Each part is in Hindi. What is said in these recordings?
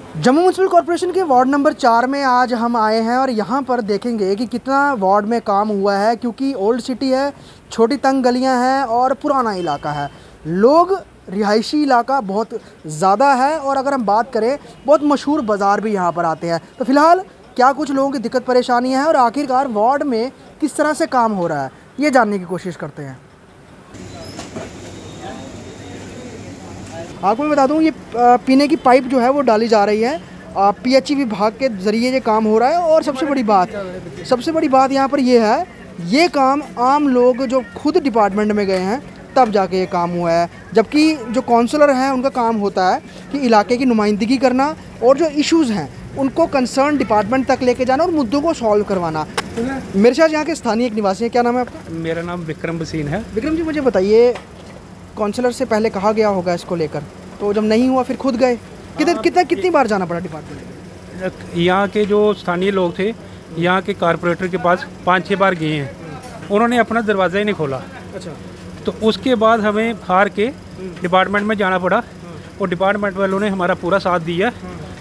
जम्मू म्यूनसिपल कॉरपोरेशन के वार्ड नंबर 4 में आज हम आए हैं और यहाँ पर देखेंगे कि कितना वार्ड में काम हुआ है, क्योंकि ओल्ड सिटी है, छोटी तंग गलियाँ हैं और पुराना इलाका है। लोग रिहायशी इलाका बहुत ज़्यादा है और अगर हम बात करें बहुत मशहूर बाज़ार भी यहाँ पर आते हैं। तो फ़िलहाल क्या कुछ लोगों की दिक्कत परेशानियाँ हैं और आखिरकार वार्ड में किस तरह से काम हो रहा है, ये जानने की कोशिश करते हैं। आपको मैं बता दूं, ये पीने की पाइप जो है वो डाली जा रही है, पीएचई विभाग के ज़रिए ये काम हो रहा है। और सबसे बड़ी बात यहाँ पर ये है, ये काम आम लोग जो खुद डिपार्टमेंट में गए हैं तब जाके ये काम हुआ है, जबकि जो काउंसलर हैं उनका काम होता है कि इलाके की नुमाइंदगी करना और जो इश्यूज़ हैं उनको कंसर्न डिपार्टमेंट तक लेके जाना और मुद्दों को सॉल्व करवाना। मेरे साथ यहाँ के स्थानीय एक निवासी हैं, क्या नाम है आपका? मेरा नाम विक्रम बसीन है। विक्रम जी, मुझे बताइए, काउंसलर से पहले कहा गया होगा इसको लेकर, तो जब नहीं हुआ फिर खुद गए, कितनी बार जाना पड़ा डिपार्टमेंट? यहाँ के जो स्थानीय लोग थे, यहाँ के कारपोरेटर के पास 5-6 बार गए हैं, उन्होंने अपना दरवाज़ा ही नहीं खोला। अच्छा। तो उसके बाद हमें हार के डिपार्टमेंट में जाना पड़ा और डिपार्टमेंट वालों ने हमारा पूरा साथ दिया,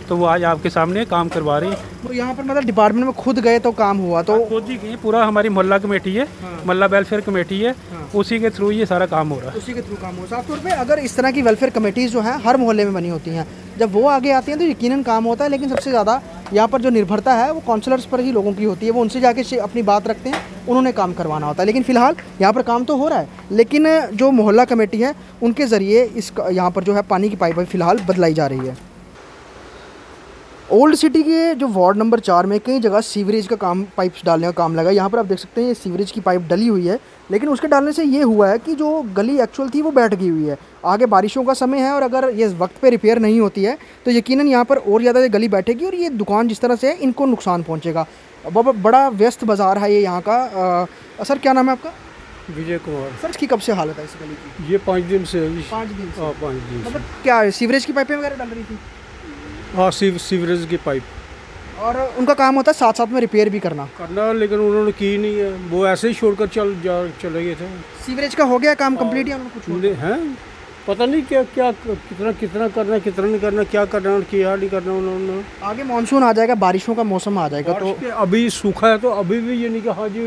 तो वो आज आपके सामने काम करवा रही है। तो यहाँ पर मतलब डिपार्टमेंट में खुद गए तो काम हुआ? तो खुद ही गए, पूरा हमारी मोहल्ला कमेटी है, मोहल्ला वेलफेयर कमेटी है, उसी के थ्रू ये सारा काम हो रहा है। उसी के थ्रू काम हो रहा है। साफ तौर पे अगर इस तरह की वेलफेयर कमेटीज़ जो हैं हर मोहल्ले में बनी होती हैं, जब वो आगे आती हैं तो यकीनन काम होता है। लेकिन सबसे ज़्यादा यहाँ पर जो निर्भरता है वो काउंसलर्स पर ही लोगों की होती है, वो उनसे जाके अपनी बात रखते हैं, उन्होंने काम करवाना होता है। लेकिन फ़िलहाल यहाँ पर काम तो हो रहा है, लेकिन जो मोहल्ला कमेटी है उनके ज़रिए इस यहाँ पर जो है पानी की पाइप फ़िलहाल बदलाई जा रही है। ओल्ड सिटी के जो वार्ड नंबर 4 में कई जगह सीवरेज का काम, पाइप्स डालने का काम लगा। यहाँ पर आप देख सकते हैं ये सीवरेज की पाइप डली हुई है, लेकिन उसके डालने से ये हुआ है कि जो गली एक्चुअल थी वो बैठ गई हुई है। आगे बारिशों का समय है और अगर ये वक्त पे रिपेयर नहीं होती है तो यकीनन यहाँ पर और ज़्यादा ये गली बैठेगी और ये दुकान जिस तरह से है इनको नुकसान पहुँचेगा। बड़ा व्यस्त बाज़ार है ये यहाँ का। सर, क्या नाम है आपका? विजय कुमार। सर, इसकी कब से हालत है इस गली की? ये 5 दिन से। 5 दिन से? 5 दिन से। मतलब क्या सीवरेज की पाइपें वगैरह डाल रही थी? हाँ, सीवरेज की पाइप। और उनका काम होता है साथ साथ में रिपेयर भी करना, लेकिन उन्होंने की नहीं है, वो ऐसे ही छोड़कर चले गए थे। सीवरेज का हो गया काम कंप्लीट या उन्होंने कुछ हैं? पता नहीं क्या क्या कितना करना, कितना नहीं करना, क्या करना, क्या नहीं करना उन्होंने। आगे मानसून आ जाएगा, बारिशों का मौसम आ जाएगा, तो अभी सूखा है तो अभी भी ये नहीं कि हाँ जी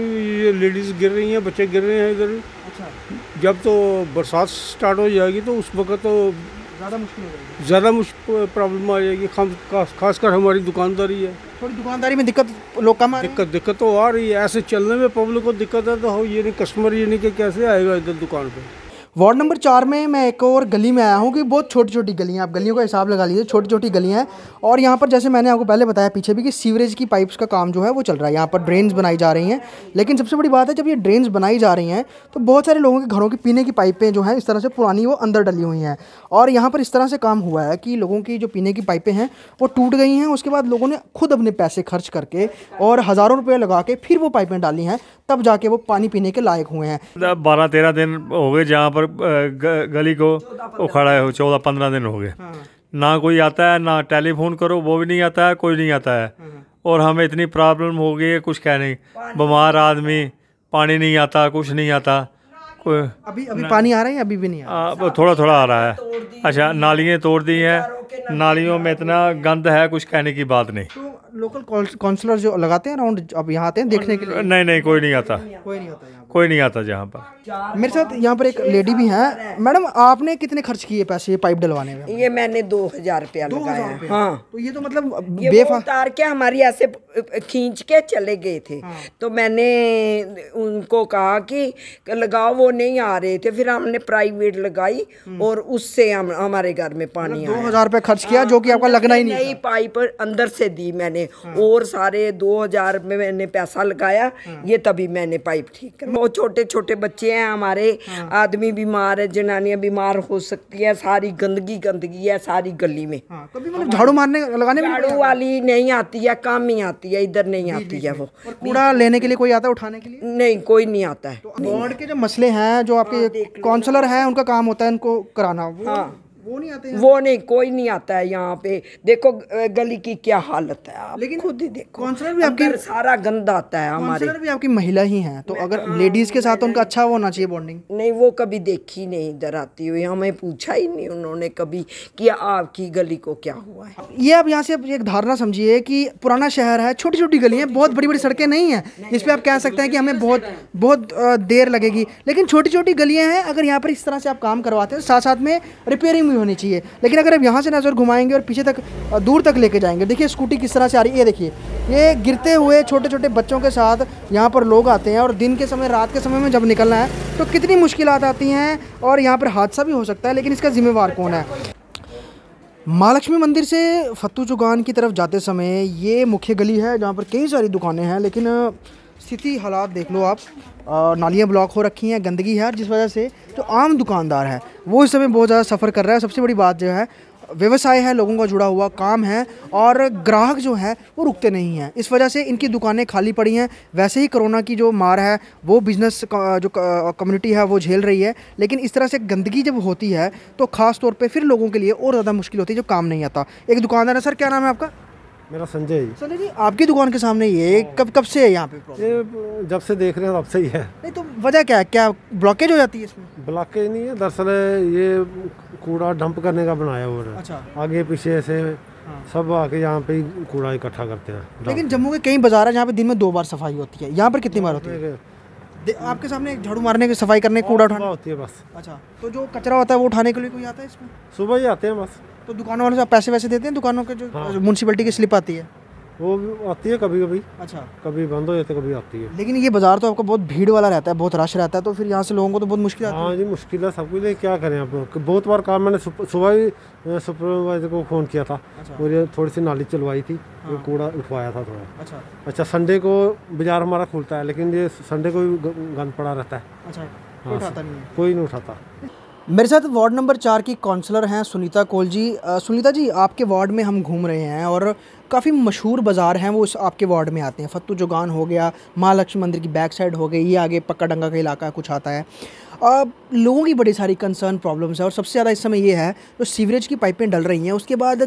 ये लेडीज़ गिर रही हैं, बच्चे गिर रहे हैं इधर। अच्छा। जब तो बरसात स्टार्ट हो जाएगी तो उस वक्त तो ज़्यादा मुश्किल हो जाएगी, ज़्यादा मुश्किल प्रॉब्लम आ जाएगी। खासकर हमारी दुकानदारी है, थोड़ी दुकानदारी में दिक्कत लोग कम आ रहे हैं। दिक्कत तो आ रही है। ऐसे चलने में पब्लिक को दिक्कत है तो ये नहीं, कस्टमर ये नहीं कि कैसे आएगा इधर दुकान पे। वार्ड नंबर 4 में मैं एक और गली में आया हूँ कि बहुत छोटी छोटी गलियाँ, आप गलियों का हिसाब लगा लीजिए, छोटी छोटी गलियाँ हैं। और यहाँ पर जैसे मैंने आपको पहले बताया पीछे भी कि सीवरेज की पाइप्स का काम जो है वो चल रहा है, यहाँ पर ड्रेन्स बनाई जा रही हैं। लेकिन सबसे बड़ी बात है, जब ये ड्रेन्स बनाई जा रही हैं तो बहुत सारे लोगों के घरों की पीने की पाइपें जो हैं इस तरह से पुरानी वो अंदर डली हुई हैं। और यहाँ पर इस तरह से काम हुआ है कि लोगों की जो पीने की पाइपें हैं वो टूट गई हैं। उसके बाद लोगों ने खुद अपने पैसे खर्च करके और हज़ारों रुपये लगा के फिर वो पाइपें डाली हैं, तब जाके वो पानी पीने के लायक हुए हैं। 12-13 दिन हो गए जहाँ पर गली को उखाड़ा है, 14-15 दिन हो गए। ना कोई आता है, ना टेलीफोन करो वो भी नहीं आता है, कोई नहीं आता है। और हमें इतनी प्रॉब्लम हो गई है कुछ कह नहीं, बीमार आदमी, पानी नहीं आता, कुछ नहीं आता। अभी पानी आ रहा है? अभी भी नहीं आ रहा? थोड़ा थोड़ा आ रहा है। अच्छा, नालियाँ तोड़ दी हैं, नालियों में इतना गंद है कुछ कहने की बात नहीं। तो लोकल काउंसलर जो लगाते हैं अराउंड, अब यहाँ आते हैं देखने के लिए? नहीं, कोई नहीं आता, कोई नहीं आता जहाँ पर। मेरे साथ यहाँ पर एक लेडी भी है। मैडम, आपने कितने खर्च किए पैसे ये पाइप डलवाने में? ये मैंने 2000 रुपया लगाया। हाँ, तो ये तो मतलब ये उतार के हमारी ऐसे खींच के चले गए थे। तो मैंने उनको कहा कि लगाओ, वो नहीं आ रहे थे। फिर हमने प्राइवेट लगाई और उससे हमारे घर में पानी आया। 2000 रुपये खर्च किया जो कि आपका लगना ही नहीं। नई पाइप अंदर से दी मैंने और सारे 2000 में मैंने पैसा लगाया, ये तभी मैंने पाइप ठीक कर। वो छोटे छोटे बच्चे हैं हमारे, आदमी बीमार है, जनानियां बीमार हो सकती है, सारी गंदगी है सारी गली में। कभी मतलब झाड़ू मारने लगाने में झाड़ू वाली नहीं आती है, काम ही आती है, इधर नहीं आती है। वो कूड़ा लेने के लिए कोई आता है, उठाने के लिए? नहीं, कोई नहीं आता है। वार्ड के जो मसले हैं, जो आपके काउंसलर हैं उनका काम होता है इनको कराना। वो नहीं आते हैं? वो नहीं, कोई नहीं आता है यहाँ पे। देखो गली की क्या हालत है, आप लेकिन खुद ही देखो। काउंसलर भी आपकी, सारा गंदा आता है हमारे। काउंसलर भी आपकी महिला ही हैं, तो अगर लेडीज के साथ उनका अच्छा होना चाहिए बॉन्डिंग। नहीं, वो कभी देखी नहीं इधर आती हुई, हमें पूछा ही नहीं उन्होंने कभी कि आपकी गली को क्या हुआ है। ये आप यहाँ से एक धारणा समझिए कि पुराना शहर है, छोटी छोटी गलियाँ, बहुत बड़ी बड़ी सड़कें नहीं हैं जिस पे आप कह सकते हैं कि हमें बहुत देर लगेगी, लेकिन छोटी छोटी गलियाँ हैं। अगर यहाँ पर इस तरह से आप काम करवाते हैं, साथ साथ में रिपेयरिंग भी होनी चाहिए। लेकिन अगर आप यहाँ से नज़र घुमाएंगे और पीछे तक दूर तक लेके जाएंगे, देखिए स्कूटी किस तरह से आ रही है, ये देखिए, ये गिरते हुए छोटे छोटे बच्चों के साथ यहाँ पर लोग आते हैं, और दिन के समय, रात के समय में जब निकलना है तो कितनी मुश्किलात आती हैं, और यहाँ पर हादसा भी हो सकता है। लेकिन इसका जिम्मेवार कौन है? महालक्ष्मी मंदिर से फत्तू चौगान की तरफ जाते समय ये मुख्य गली है जहाँ पर कई सारी दुकानें हैं, लेकिन स्थिति हालात देख लो आप। नालियाँ ब्लॉक हो रखी हैं, गंदगी है, जिस वजह से जो आम दुकानदार है वो इस समय बहुत ज़्यादा सफ़र कर रहा है। सबसे बड़ी बात जो है, व्यवसाय है, लोगों का जुड़ा हुआ काम है, और ग्राहक जो है वो रुकते नहीं हैं। इस वजह से इनकी दुकानें खाली पड़ी हैं। वैसे ही कोरोना की जो मार है वो बिज़नेस जो कम्युनिटी है वो झेल रही है, लेकिन इस तरह से गंदगी जब होती है तो ख़ास तौर पे फिर लोगों के लिए और ज़्यादा मुश्किल होती है जब काम नहीं आता। एक दुकानदार है, सर क्या नाम है आपका? मेरा संजय जी। संजय जी, आपकी दुकान के सामने ये कब से है यहाँ पे प्रॉब्लम? ये जब से देख रहे हैं तब से ही है। नहीं तो वजह क्या है, क्या ब्लॉकेज हो जाती है इसमें? ब्लॉकेज नहीं है, दरअसल ये कूड़ा डंप करने का बनाया हुआ है। अच्छा। आगे पीछे से सब आके यहाँ पे ही कूड़ा इकट्ठा करते हैं। लेकिन जम्मू के कई बाजार है जहाँ पे दिन में 2 बार सफाई होती है, यहाँ पर कितनी बार होती है? आपके सामने झाड़ू मारने की, सफाई करने, कूड़ा उठाने होती है बस। अच्छा, तो जो कचरा होता है वो उठाने के लिए कोई आता है इसमें? सुबह ही आते हैं बस। तो दुकानों वाले से आप पैसे वैसे देते हैं? दुकानों के जो म्यूनसिपैलिटी की स्लिप आती है वो आती है कभी कभी। अच्छा, कभी बंद हो जाती है, कभी आती है। लेकिन ये बाजार तो आपका बहुत भीड़ वाला रहता है, बहुत रश रहता है, तो फिर यहाँ से लोगों को तो बहुत मुश्किल आती है। हाँ जी, मुश्किल है सब कुछ। क्या करें आप लोग, बहुत बार काम मैंने सुबह ही सुपरवाइजर को फ़ोन किया था। और ये थोड़ी सी नाली चलवाई थी, ये कूड़ा उठवाया था थोड़ा। अच्छा, संडे को बाजार हमारा खुलता है, लेकिन ये संडे को भी गंद पड़ा रहता है। अच्छा, कोई नहीं उठाता। मेरे साथ वार्ड नंबर 4 की काउंसलर हैं सुनीता कोल जी। सुनीता जी, आपके वार्ड में हम घूम रहे हैं और काफ़ी मशहूर बाज़ार हैं वो आपके वार्ड में आते हैं। फत्तू चौगान हो गया, महालक्ष्मी मंदिर की बैक साइड हो गई, ये आगे पक्का डंगा का इलाका कुछ आता है। लोगों की बड़ी सारी कंसर्न प्रॉब्लम्स है, और सबसे ज़्यादा इस समय ये है जो सीवरेज की पाइपें डल रही हैं, उसके बाद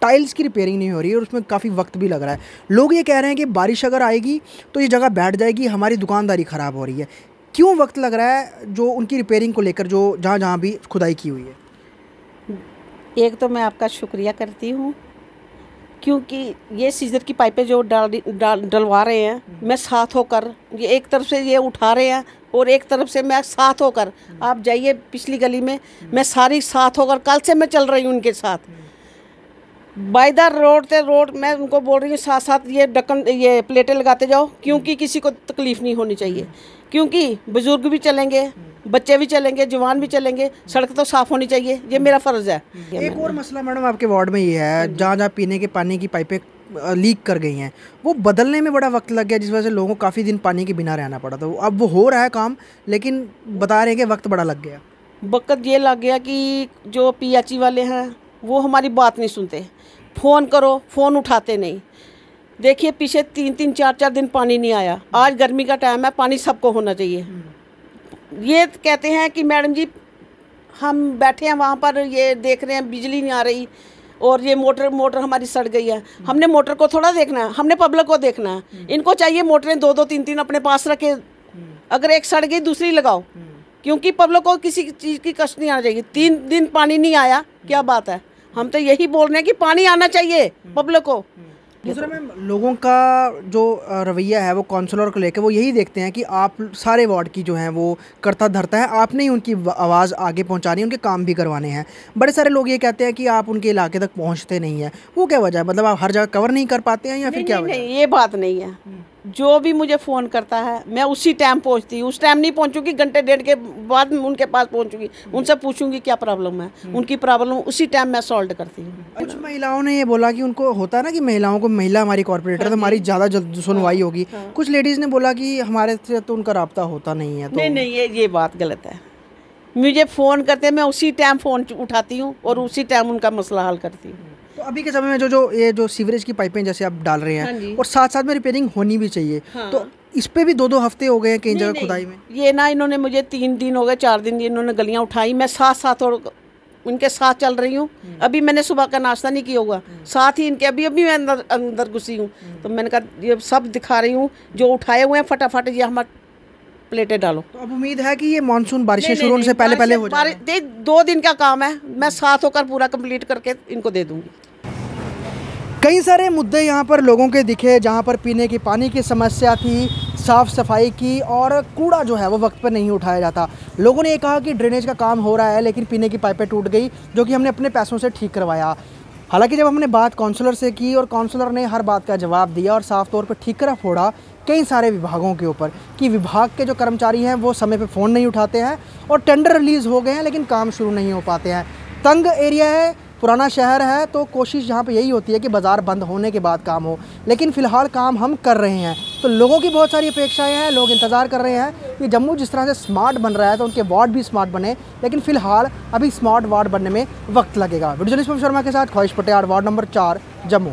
टाइल्स की रिपेयरिंग नहीं हो रही है और उसमें काफ़ी वक्त भी लग रहा है। लोग ये कह रहे हैं कि बारिश अगर आएगी तो ये जगह बैठ जाएगी, हमारी दुकानदारी ख़राब हो रही है। क्यों वक्त लग रहा है जो उनकी रिपेयरिंग को लेकर, जो जहाँ जहाँ भी खुदाई की हुई है? एक तो मैं आपका शुक्रिया करती हूँ, क्योंकि ये सीजर की पाइपें जो डलवा रहे हैं, मैं साथ होकर, ये एक तरफ से ये उठा रहे हैं और एक तरफ से मैं साथ होकर, आप जाइए पिछली गली में, मैं सारी साथ होकर, कल से मैं चल रही हूँ उनके साथ। बाय द रोड मैं उनको बोल रही हूँ साथ साथ ये ढक्कन, ये प्लेटें लगाते जाओ, क्योंकि किसी को तकलीफ़ नहीं होनी चाहिए, क्योंकि बुजुर्ग भी चलेंगे, बच्चे भी चलेंगे, जवान भी चलेंगे, सड़क तो साफ़ होनी चाहिए, ये मेरा फ़र्ज़ है। एक और मसला मैडम आपके वार्ड में ये है, जहाँ जहाँ पीने के पानी की पाइपें लीक कर गई हैं, वो बदलने में बड़ा वक्त लग गया, जिस वजह से लोगों को काफ़ी दिन पानी के बिना रहना पड़ा। तो अब वो हो रहा है काम, लेकिन बता रहे हैं कि वक्त बड़ा लग गया। वक्त ये लग गया कि जो PHE वाले हैं वो हमारी बात नहीं सुनते। फ़ोन करो, फ़ोन उठाते नहीं। देखिए पीछे 3-3, 4-4 दिन पानी नहीं आया। आज गर्मी का टाइम है, पानी सबको होना चाहिए। ये कहते हैं कि मैडम जी हम बैठे हैं वहाँ पर, ये देख रहे हैं बिजली नहीं आ रही और ये मोटर हमारी सड़ गई है। हमने मोटर को थोड़ा देखना है, हमने पब्लिक को देखना है। इनको चाहिए मोटरें 2-2, 3-3 अपने पास रखे, अगर एक सड़ गई दूसरी लगाओ, क्योंकि पब्लिक को किसी चीज़ की कष्ट नहीं आना चाहिए। 3 दिन पानी नहीं आया, क्या बात है? हम तो यही बोल रहे हैं कि पानी आना चाहिए पब्लिक को। दूसरा मैम, लोगों का जो रवैया है वो काउंसलर को लेकर, वो यही देखते हैं कि आप सारे वार्ड की जो है वो करता धरता है, आपने ही उनकी आवाज़ आगे पहुंचानी है, उनके काम भी करवाने हैं। बड़े सारे लोग ये कहते हैं कि आप उनके इलाके तक पहुंचते नहीं हैं। वो क्या वजह है? मतलब आप हर जगह कवर नहीं कर पाते हैं या फिर क्या वजह? नहीं, ये बात नहीं है। जो भी मुझे फ़ोन करता है मैं उसी टाइम पहुंचती हूँ। उस टाइम नहीं पहुंचूंगी, घंटे डेढ़ के बाद उनके पास पहुंचूंगी, उनसे पूछूंगी क्या प्रॉब्लम है, उनकी प्रॉब्लम उसी टाइम मैं सॉल्व करती हूँ। कुछ महिलाओं ने ये बोला कि उनको होता है ना कि महिलाओं को, महिला हमारी कॉर्पोरेटर, तो हमारी ज़्यादा जल्द सुनवाई होगी। कुछ लेडीज़ ने बोला कि हमारे से तो उनका रब्ता होता नहीं है। तो नहीं, ये बात गलत है। मुझे फ़ोन करते हैं, मैं उसी टाइम फ़ोन उठाती हूँ और उसी टाइम उनका मसला हल करती हूँ। तो अभी के समय में ये जो सीवरेज की पाइपें जैसे आप डाल रहे हैं, और साथ साथ में रिपेयरिंग होनी भी चाहिए, तो इस पे भी 2-2 हफ्ते हो गए हैं कई जगह खुदाई में। ये ना, इन्होंने मुझे 3 दिन हो गए, 4 दिन इन्होंने गलियां उठाई, मैं साथ और उनके साथ चल रही हूँ। अभी मैंने सुबह का नाश्ता नहीं किया हुआ, साथ ही इनके अभी मैं अंदर घुसी हूँ। तो मैंने कहा ये सब दिखा रही हूँ, जो उठाए हुए हैं फटाफट ये हमारे प्लेटें डालो। तो अब उम्मीद है कि ये मानसून बारिशें शुरू होने से पहले हो जाए। 2 दिन का काम है, मैं साथ होकर पूरा कंप्लीट करके इनको दे दूँगी। कई सारे मुद्दे यहाँ पर लोगों के दिखे, जहाँ पर पीने की पानी की समस्या थी, साफ़ सफाई की, और कूड़ा जो है वो वक्त पर नहीं उठाया जाता। लोगों ने ये कहा कि ड्रेनेज का काम हो रहा है लेकिन पीने की पाइपें टूट गई, जो कि हमने अपने पैसों से ठीक करवाया। हालांकि जब हमने बात काउंसलर से की और काउंसलर ने हर बात का जवाब दिया और साफ़ तौर पर ठीकरा फोड़ा कई सारे विभागों के ऊपर कि विभाग के जो कर्मचारी हैं वो समय पे फ़ोन नहीं उठाते हैं और टेंडर रिलीज़ हो गए हैं लेकिन काम शुरू नहीं हो पाते हैं। तंग एरिया है, पुराना शहर है, तो कोशिश यहाँ पे यही होती है कि बाज़ार बंद होने के बाद काम हो, लेकिन फ़िलहाल काम हम कर रहे हैं। तो लोगों की बहुत सारी अपेक्षाएं हैं, लोग इंतज़ार कर रहे हैं कि जम्मू जिस तरह से स्मार्ट बन रहा है तो उनके वार्ड भी स्मार्ट बने, लेकिन फ़िलहाल अभी स्मार्ट वार्ड बनने में वक्त लगेगा। वीडियो जर्नलिस्ट शर्मा के साथ ख्वाहिश पटियाड़, वार्ड नंबर 4, जम्मू।